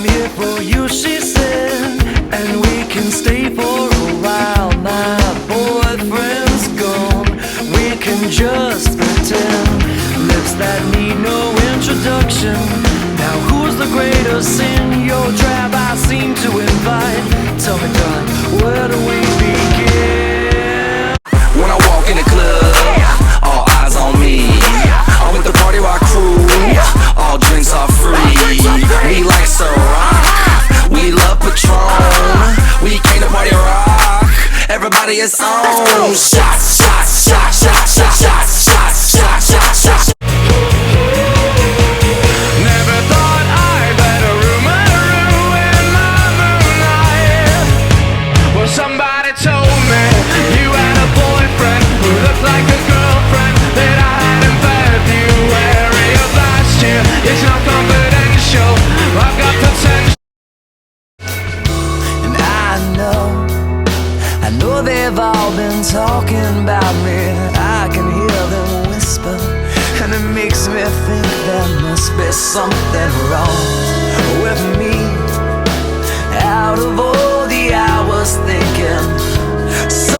I'm here for you, she said, and we can stay for a while. My boyfriend's gone, we can just pretend. Lips that need no introduction. Now who's the greatest in your trap I seem to invite? Tell me, darling, where do we begin? When I walk in the club, all eyes on me. I'm with the party rock crew, all drinks are free. We like Ciroc, we love Patron. We came to party rock, everybody is on. Shots, shots, shots, shots, shots, shots, shots, shots, shots, shots. Never thought I'd let a rumor ruin my moonlight. Well, somebody told me you had a boyfriend who looked like a girlfriend that I had in February of last year. It's not confidential, I've got potential. And I know they've all been talking about me. I can hear them whisper, and it makes me think there must be something wrong with me. Out of all the hours thinking, so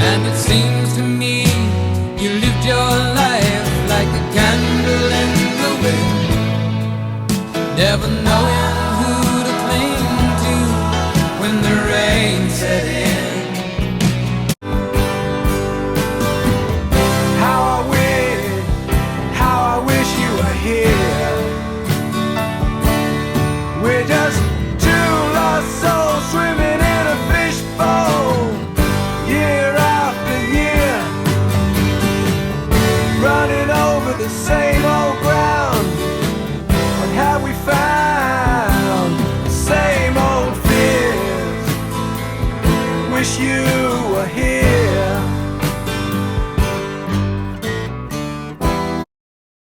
And it seems to me you lived your life like a candle in the wind, never know